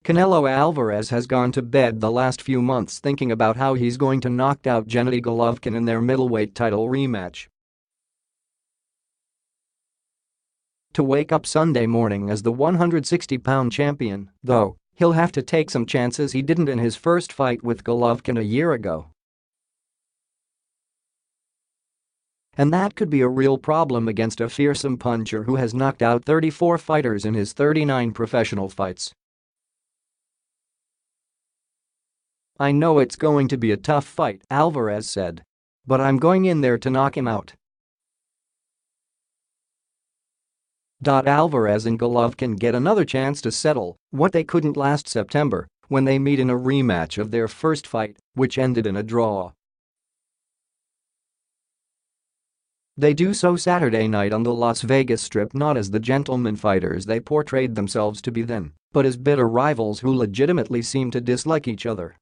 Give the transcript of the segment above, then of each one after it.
Canelo Alvarez has gone to bed the last few months thinking about how he's going to knock out Gennady Golovkin in their middleweight title rematch. To wake up Sunday morning as the 160-pound champion, though, he'll have to take some chances he didn't in his first fight with Golovkin a year ago. And that could be a real problem against a fearsome puncher who has knocked out 34 fighters in his 39 professional fights. "I know it's going to be a tough fight," Alvarez said. "But I'm going in there to knock him out." Alvarez and Golovkin get another chance to settle what they couldn't last September when they meet in a rematch of their first fight, which ended in a draw. They do so Saturday night on the Las Vegas Strip, not as the gentleman fighters they portrayed themselves to be then, but as bitter rivals who legitimately seem to dislike each other.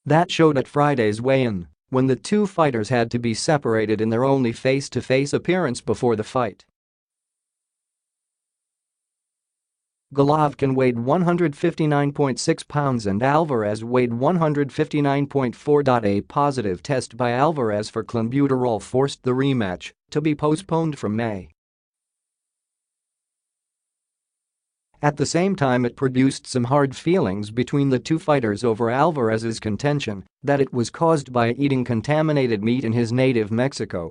That showed at Friday's weigh-in, when the two fighters had to be separated in their only face-to-face appearance before the fight. Golovkin weighed 159.6 pounds and Alvarez weighed 159.4. A positive test by Alvarez for clenbuterol forced the rematch to be postponed from May. At the same time, it produced some hard feelings between the two fighters over Alvarez's contention that it was caused by eating contaminated meat in his native Mexico.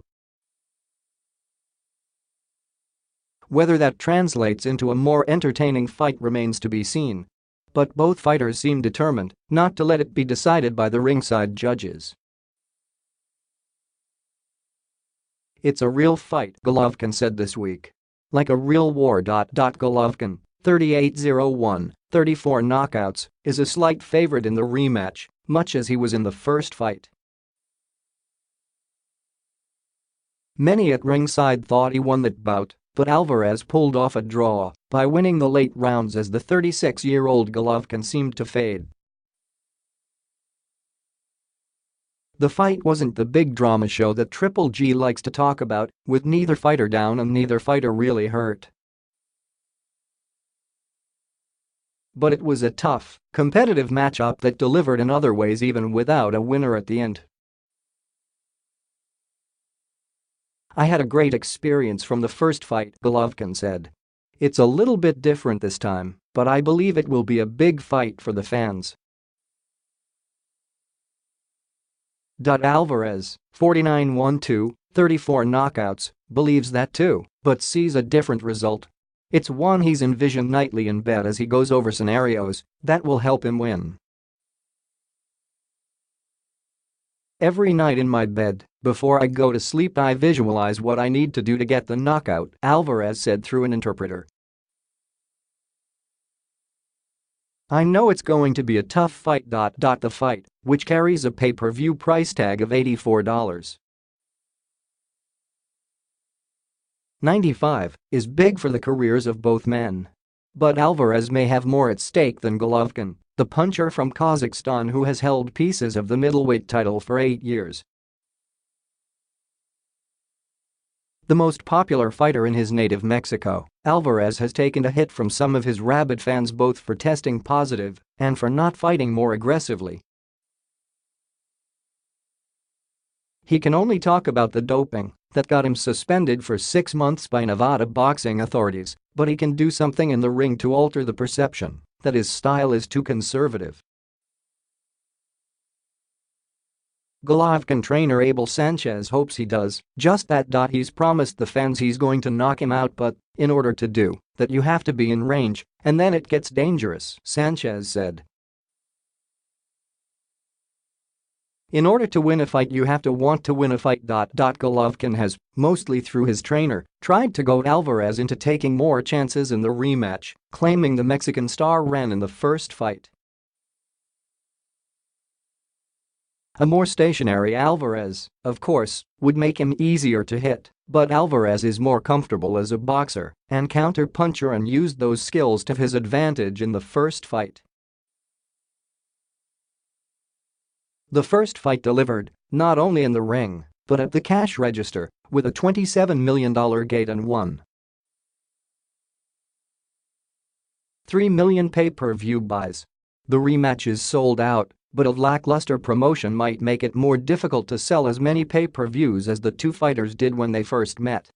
Whether that translates into a more entertaining fight remains to be seen. But both fighters seem determined not to let it be decided by the ringside judges. "It's a real fight," Golovkin said this week. "Like a real war." Golovkin, 38-0-1, 34 knockouts, is a slight favorite in the rematch, much as he was in the first fight. Many at ringside thought he won that bout, but Alvarez pulled off a draw by winning the late rounds as the 36-year-old Golovkin seemed to fade. The fight wasn't the big drama show that Triple G likes to talk about, with neither fighter down and neither fighter really hurt. But it was a tough, competitive matchup that delivered in other ways even without a winner at the end. "I had a great experience from the first fight," Golovkin said. "It's a little bit different this time, but I believe it will be a big fight for the fans." Alvarez, 49-1-2, 34 knockouts, believes that too, but sees a different result. It's one he's envisioned nightly in bed as he goes over scenarios that will help him win. "Every night in my bed, before I go to sleep, I visualize what I need to do to get the knockout," Alvarez said through an interpreter. "I know it's going to be a tough fight. The fight, which carries a pay-per-view price tag of $84.95, is big for the careers of both men. But Alvarez may have more at stake than Golovkin, the puncher from Kazakhstan who has held pieces of the middleweight title for 8 years. The most popular fighter in his native Mexico, Alvarez has taken a hit from some of his rabid fans both for testing positive and for not fighting more aggressively. He can only talk about the doping that got him suspended for 6 months by Nevada boxing authorities, but he can do something in the ring to alter the perception that his style is too conservative. Golovkin trainer Abel Sanchez hopes he does just that. He's promised the fans he's going to knock him out, but in order to do that you have to be in range, and then it gets dangerous, Sanchez said. "In order to win a fight you have to want to win a fight." Golovkin has, mostly through his trainer, tried to goad Alvarez into taking more chances in the rematch, claiming the Mexican star ran in the first fight. A more stationary Alvarez, of course, would make him easier to hit, but Alvarez is more comfortable as a boxer and counter-puncher and used those skills to his advantage in the first fight. The first fight delivered, not only in the ring, but at the cash register, with a $27 million gate and won. 3 million pay-per-view buys. The rematch is sold out, but a lackluster promotion might make it more difficult to sell as many pay-per-views as the two fighters did when they first met.